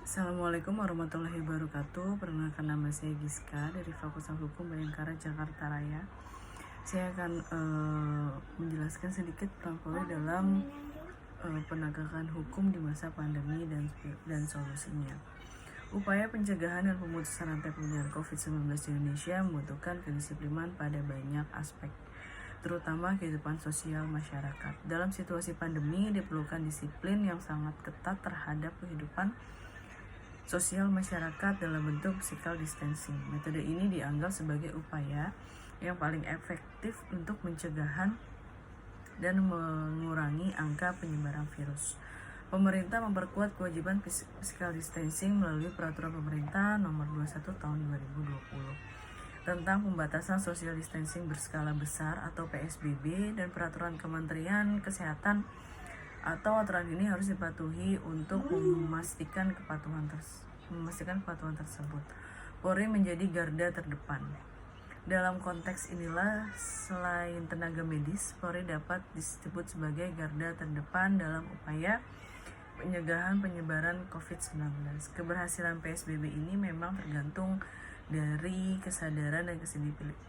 Assalamualaikum warahmatullahi wabarakatuh. Perkenalkan, nama saya Giska dari Fakultas Hukum Bayangkara, Jakarta Raya. Saya akan menjelaskan sedikit peran Polri dalam penegakan hukum di masa pandemi dan solusinya. Upaya pencegahan dan pemutusan rantai penyebaran COVID-19 di Indonesia membutuhkan kedisiplinan pada banyak aspek, terutama kehidupan sosial masyarakat. Dalam situasi pandemi diperlukan disiplin yang sangat ketat terhadap kehidupan sosial masyarakat dalam bentuk physical distancing. Metode ini dianggap sebagai upaya yang paling efektif untuk pencegahan dan mengurangi angka penyebaran virus. Pemerintah memperkuat kewajiban physical distancing melalui Peraturan Pemerintah Nomor 21 Tahun 2020 tentang pembatasan social distancing berskala besar atau PSBB, dan Peraturan Kementerian Kesehatan atau aturan ini harus dipatuhi untuk memastikan kepatuhan tersebut. Polri menjadi garda terdepan. Dalam konteks inilah, selain tenaga medis, Polri dapat disebut sebagai garda terdepan dalam upaya pencegahan penyebaran COVID-19. Keberhasilan PSBB ini memang tergantung dari kesadaran dan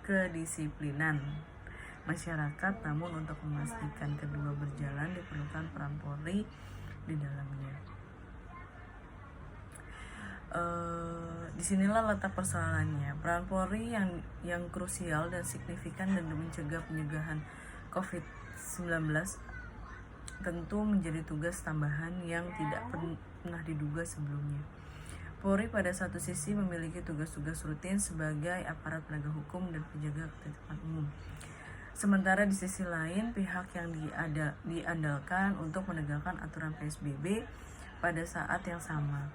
kedisiplinan masyarakat, namun untuk memastikan kedua berjalan diperlukan peran Polri di dalamnya. Disinilah letak persoalannya. Peran Polri yang krusial dan signifikan dan mencegah pencegahan COVID-19 tentu menjadi tugas tambahan yang tidak pernah diduga sebelumnya. Polri pada satu sisi memiliki tugas-tugas rutin sebagai aparat penegak hukum dan penjaga ketertiban umum. Sementara di sisi lain, pihak yang diandalkan untuk menegakkan aturan PSBB pada saat yang sama.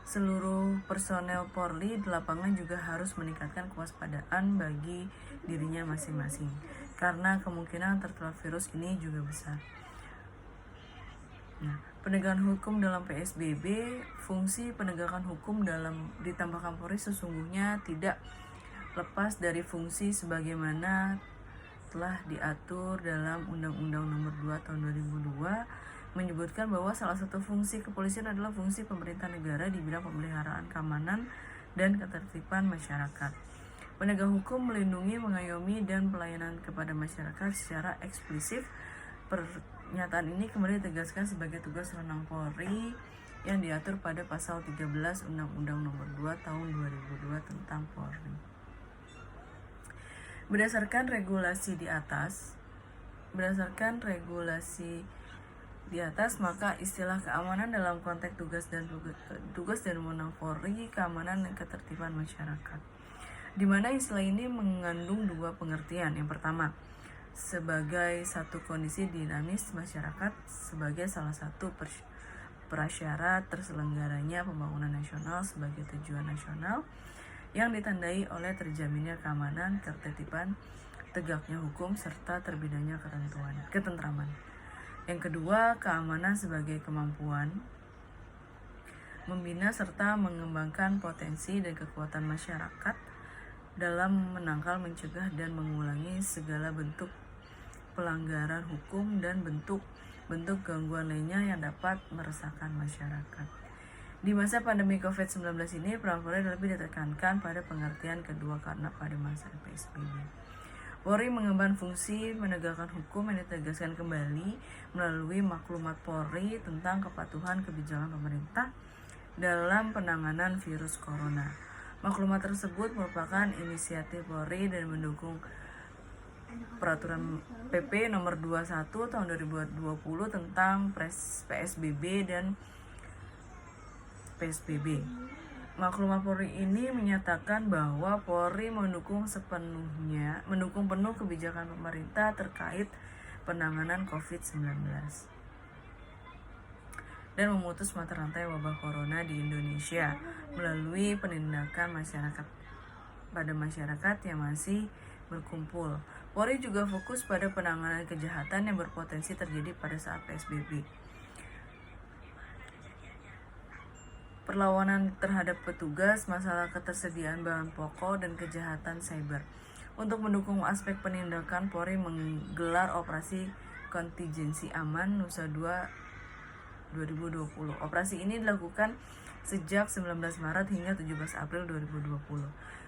Seluruh personel Polri di lapangan juga harus meningkatkan kewaspadaan bagi dirinya masing-masing, karena kemungkinan tertular virus ini juga besar. Penegakan hukum dalam PSBB, fungsi penegakan hukum dalam ditambahkan Polri sesungguhnya tidak lepas dari fungsi sebagaimana telah diatur dalam Undang-Undang Nomor 2 Tahun 2002, menyebutkan bahwa salah satu fungsi kepolisian adalah fungsi pemerintah negara di bidang pemeliharaan keamanan dan ketertiban masyarakat. Penegak hukum melindungi, mengayomi, dan pelayanan kepada masyarakat secara eksklusif. Pernyataan ini kemudian ditegaskan sebagai tugas wewenang Polri yang diatur pada pasal 13 Undang-Undang Nomor 2 Tahun 2002 tentang Polri. Berdasarkan regulasi di atas, maka istilah keamanan dalam konteks tugas dan wewenang Polri, keamanan dan ketertiban masyarakat, di mana istilah ini mengandung dua pengertian. Yang pertama, sebagai satu kondisi dinamis masyarakat sebagai salah satu prasyarat terselenggaranya pembangunan nasional sebagai tujuan nasional yang ditandai oleh terjaminnya keamanan, ketertiban, tegaknya hukum, serta terbitanya ketentraman. Yang kedua, keamanan sebagai kemampuan membina serta mengembangkan potensi dan kekuatan masyarakat dalam menangkal, mencegah, dan mengulangi segala bentuk pelanggaran hukum dan bentuk gangguan lainnya yang dapat meresahkan masyarakat. Di masa pandemi COVID-19 ini, peran Polri lebih ditekankan pada pengertian kedua karena pada masa PSBB, Polri mengemban fungsi menegakkan hukum yang ditegaskan kembali melalui maklumat Polri tentang kepatuhan kebijakan pemerintah dalam penanganan virus corona. Maklumat tersebut merupakan inisiatif Polri dan mendukung Peraturan PP Nomor 21 Tahun 2020 tentang PSBB dan PSBB. Maklumat Polri ini menyatakan bahwa Polri mendukung penuh kebijakan pemerintah terkait penanganan COVID-19 dan memutus mata rantai wabah corona di Indonesia melalui penindakan pada masyarakat yang masih berkumpul. Polri juga fokus pada penanganan kejahatan yang berpotensi terjadi pada saat PSBB. Perlawanan terhadap petugas, masalah ketersediaan bahan pokok, dan kejahatan cyber. Untuk mendukung aspek penindakan, Polri menggelar operasi kontingensi aman Nusa 2 2020. Operasi ini dilakukan sejak 19 Maret hingga 17 April 2020.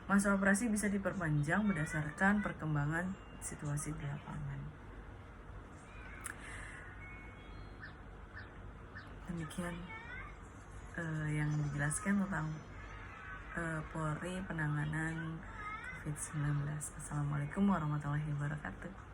Masa operasi bisa diperpanjang berdasarkan perkembangan situasi di lapangan. Demikian yang dijelaskan tentang Polri penanganan COVID-19. Assalamualaikum warahmatullahi wabarakatuh.